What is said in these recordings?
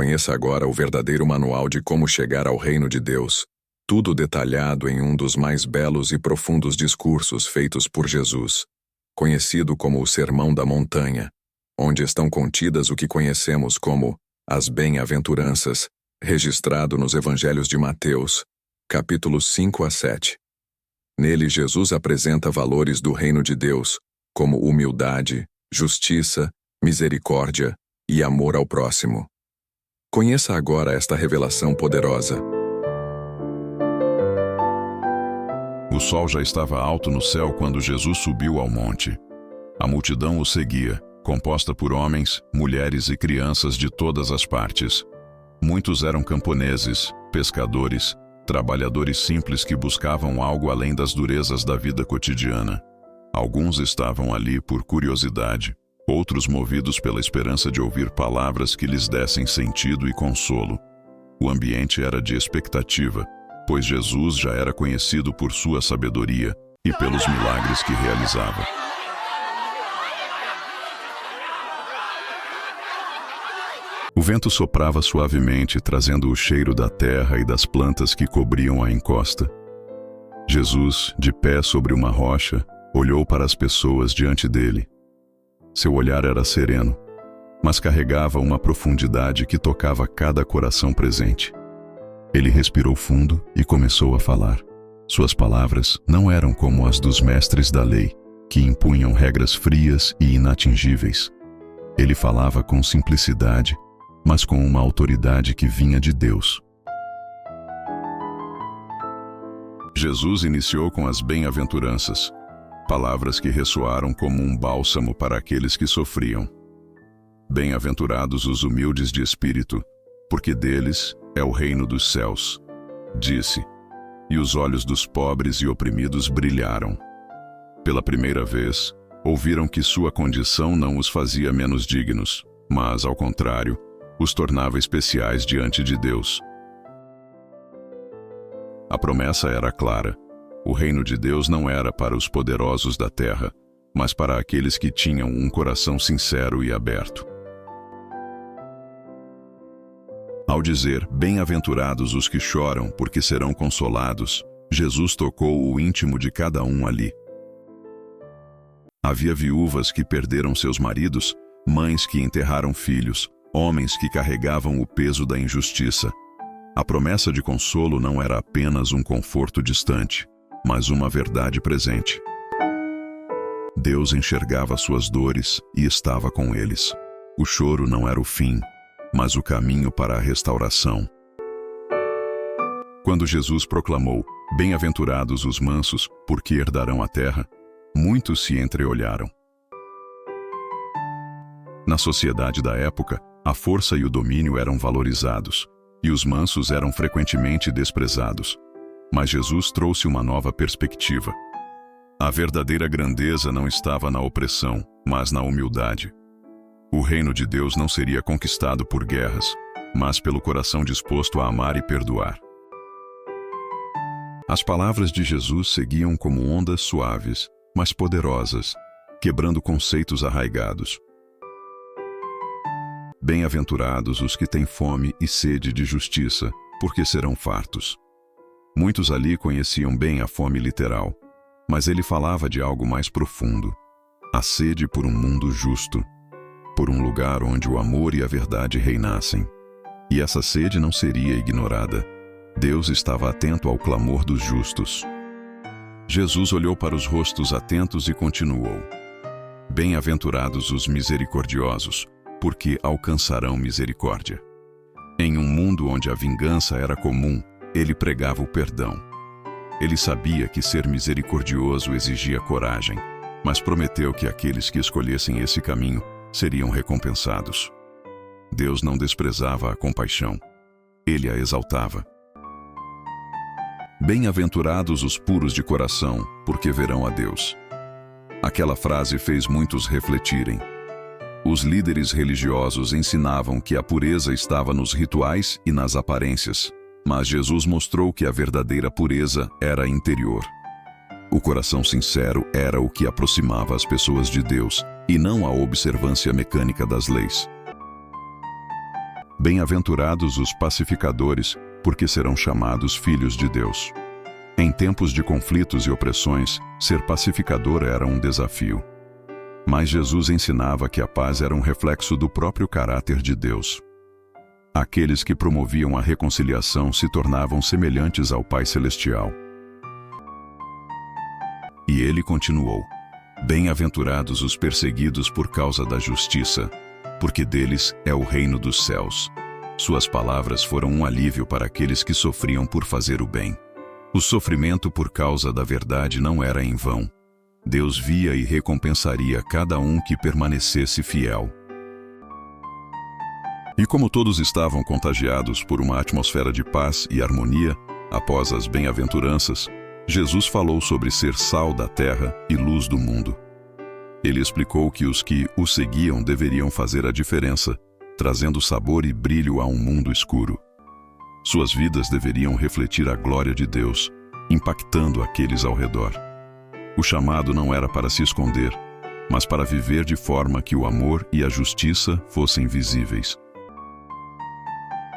Conheça agora o verdadeiro manual de como chegar ao reino de Deus, tudo detalhado em um dos mais belos e profundos discursos feitos por Jesus, conhecido como o Sermão da Montanha, onde estão contidas o que conhecemos como as bem-aventuranças, registrado nos Evangelhos de Mateus, capítulos 5 a 7. Nele, Jesus apresenta valores do reino de Deus, como humildade, justiça, misericórdia e amor ao próximo. Conheça agora esta revelação poderosa. O sol já estava alto no céu quando Jesus subiu ao monte. A multidão o seguia, composta por homens, mulheres e crianças de todas as partes. Muitos eram camponeses, pescadores, trabalhadores simples que buscavam algo além das durezas da vida cotidiana. Alguns estavam ali por curiosidade, outros movidos pela esperança de ouvir palavras que lhes dessem sentido e consolo. O ambiente era de expectativa, pois Jesus já era conhecido por sua sabedoria e pelos milagres que realizava. O vento soprava suavemente, trazendo o cheiro da terra e das plantas que cobriam a encosta. Jesus, de pé sobre uma rocha, olhou para as pessoas diante dele. Seu olhar era sereno, mas carregava uma profundidade que tocava cada coração presente. Ele respirou fundo e começou a falar. Suas palavras não eram como as dos mestres da lei, que impunham regras frias e inatingíveis. Ele falava com simplicidade, mas com uma autoridade que vinha de Deus. Jesus iniciou com as bem-aventuranças, palavras que ressoaram como um bálsamo para aqueles que sofriam. Bem-aventurados os humildes de espírito, porque deles é o reino dos céus, disse, e os olhos dos pobres e oprimidos brilharam. Pela primeira vez, ouviram que sua condição não os fazia menos dignos, mas, ao contrário, os tornava especiais diante de Deus. A promessa era clara. O reino de Deus não era para os poderosos da terra, mas para aqueles que tinham um coração sincero e aberto. Ao dizer, bem-aventurados os que choram, porque serão consolados, Jesus tocou o íntimo de cada um ali. Havia viúvas que perderam seus maridos, mães que enterraram filhos, homens que carregavam o peso da injustiça. A promessa de consolo não era apenas um conforto distante, mas uma verdade presente. Deus enxergava suas dores e estava com eles. O choro não era o fim, mas o caminho para a restauração. Quando Jesus proclamou, bem-aventurados os mansos, porque herdarão a terra, muitos se entreolharam. Na sociedade da época, a força e o domínio eram valorizados, e os mansos eram frequentemente desprezados. Mas Jesus trouxe uma nova perspectiva. A verdadeira grandeza não estava na opressão, mas na humildade. O reino de Deus não seria conquistado por guerras, mas pelo coração disposto a amar e perdoar. As palavras de Jesus seguiam como ondas suaves, mas poderosas, quebrando conceitos arraigados. Bem-aventurados os que têm fome e sede de justiça, porque serão fartos. Muitos ali conheciam bem a fome literal, mas ele falava de algo mais profundo, a sede por um mundo justo, por um lugar onde o amor e a verdade reinassem. E essa sede não seria ignorada. Deus estava atento ao clamor dos justos. Jesus olhou para os rostos atentos e continuou: bem-aventurados os misericordiosos, porque alcançarão misericórdia. Em um mundo onde a vingança era comum, ele pregava o perdão. Ele sabia que ser misericordioso exigia coragem, mas prometeu que aqueles que escolhessem esse caminho seriam recompensados. Deus não desprezava a compaixão. Ele a exaltava. Bem-aventurados os puros de coração, porque verão a Deus. Aquela frase fez muitos refletirem. Os líderes religiosos ensinavam que a pureza estava nos rituais e nas aparências, mas Jesus mostrou que a verdadeira pureza era interior. O coração sincero era o que aproximava as pessoas de Deus, e não a observância mecânica das leis. Bem-aventurados os pacificadores, porque serão chamados filhos de Deus. Em tempos de conflitos e opressões, ser pacificador era um desafio. Mas Jesus ensinava que a paz era um reflexo do próprio caráter de Deus. Aqueles que promoviam a reconciliação se tornavam semelhantes ao Pai Celestial. E ele continuou: Bem-aventurados os perseguidos por causa da justiça, porque deles é o reino dos céus. Suas palavras foram um alívio para aqueles que sofriam por fazer o bem. O sofrimento por causa da verdade não era em vão. Deus via e recompensaria cada um que permanecesse fiel. E como todos estavam contagiados por uma atmosfera de paz e harmonia, após as bem-aventuranças, Jesus falou sobre ser sal da terra e luz do mundo. Ele explicou que os que o seguiam deveriam fazer a diferença, trazendo sabor e brilho a um mundo escuro. Suas vidas deveriam refletir a glória de Deus, impactando aqueles ao redor. O chamado não era para se esconder, mas para viver de forma que o amor e a justiça fossem visíveis.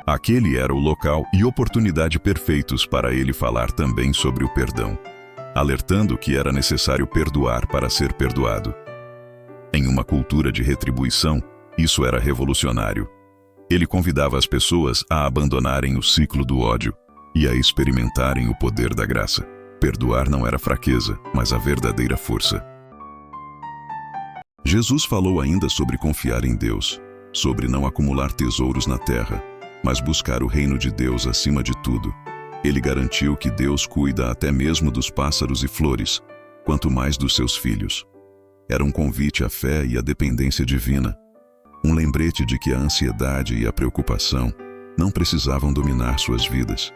Aquele era o local e oportunidade perfeitos para ele falar também sobre o perdão, alertando que era necessário perdoar para ser perdoado. Em uma cultura de retribuição, isso era revolucionário. Ele convidava as pessoas a abandonarem o ciclo do ódio e a experimentarem o poder da graça. Perdoar não era fraqueza, mas a verdadeira força. Jesus falou ainda sobre confiar em Deus, sobre não acumular tesouros na terra, mas buscar o reino de Deus acima de tudo. Ele garantiu que Deus cuida até mesmo dos pássaros e flores, quanto mais dos seus filhos. Era um convite à fé e à dependência divina, um lembrete de que a ansiedade e a preocupação não precisavam dominar suas vidas.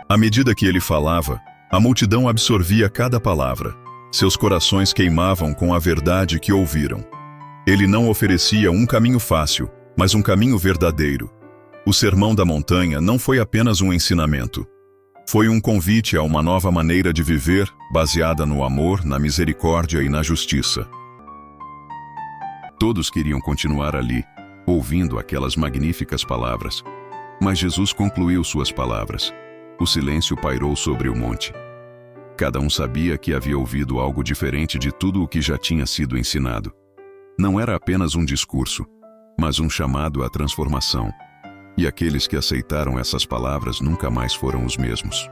À medida que ele falava, a multidão absorvia cada palavra. Seus corações queimavam com a verdade que ouviram. Ele não oferecia um caminho fácil, mas um caminho verdadeiro. O Sermão da Montanha não foi apenas um ensinamento. Foi um convite a uma nova maneira de viver, baseada no amor, na misericórdia e na justiça. Todos queriam continuar ali, ouvindo aquelas magníficas palavras. Mas Jesus concluiu suas palavras. O silêncio pairou sobre o monte. Cada um sabia que havia ouvido algo diferente de tudo o que já tinha sido ensinado. Não era apenas um discurso, mas um chamado à transformação. E aqueles que aceitaram essas palavras nunca mais foram os mesmos.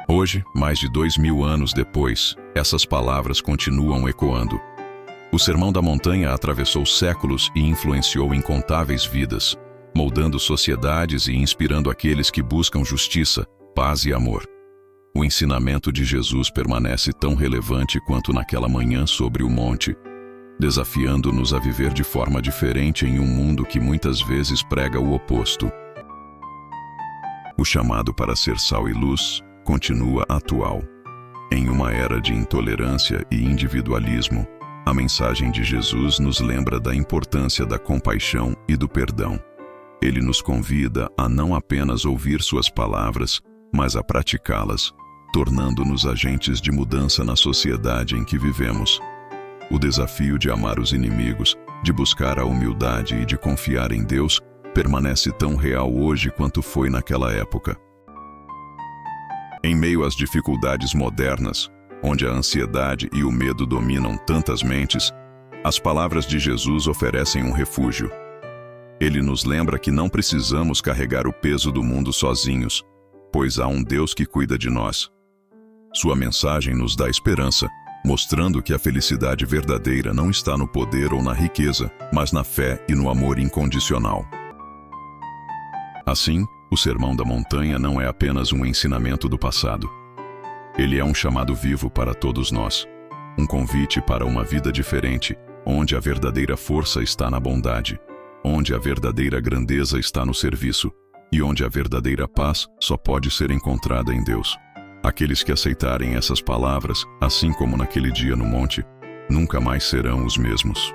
Hoje, mais de 2000 anos depois, essas palavras continuam ecoando. O Sermão da Montanha atravessou séculos e influenciou incontáveis vidas, moldando sociedades e inspirando aqueles que buscam justiça, paz e amor. O ensinamento de Jesus permanece tão relevante quanto naquela manhã sobre o monte, desafiando-nos a viver de forma diferente em um mundo que muitas vezes prega o oposto. O chamado para ser sal e luz continua atual. Em uma era de intolerância e individualismo, a mensagem de Jesus nos lembra da importância da compaixão e do perdão. Ele nos convida a não apenas ouvir suas palavras, mas a praticá-las, tornando-nos agentes de mudança na sociedade em que vivemos. O desafio de amar os inimigos, de buscar a humildade e de confiar em Deus permanece tão real hoje quanto foi naquela época. Em meio às dificuldades modernas, onde a ansiedade e o medo dominam tantas mentes, as palavras de Jesus oferecem um refúgio. Ele nos lembra que não precisamos carregar o peso do mundo sozinhos, pois há um Deus que cuida de nós. Sua mensagem nos dá esperança, mostrando que a felicidade verdadeira não está no poder ou na riqueza, mas na fé e no amor incondicional. Assim, o Sermão da Montanha não é apenas um ensinamento do passado. Ele é um chamado vivo para todos nós, um convite para uma vida diferente, onde a verdadeira força está na bondade, onde a verdadeira grandeza está no serviço e onde a verdadeira paz só pode ser encontrada em Deus. Aqueles que aceitarem essas palavras, assim como naquele dia no monte, nunca mais serão os mesmos.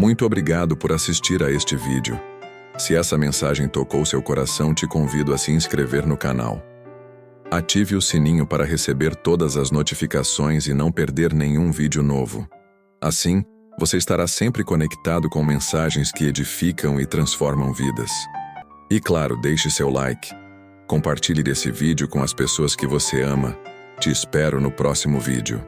Muito obrigado por assistir a este vídeo. Se essa mensagem tocou seu coração, te convido a se inscrever no canal. Ative o sininho para receber todas as notificações e não perder nenhum vídeo novo. Assim, você estará sempre conectado com mensagens que edificam e transformam vidas. E claro, deixe seu like. Compartilhe esse vídeo com as pessoas que você ama. Te espero no próximo vídeo.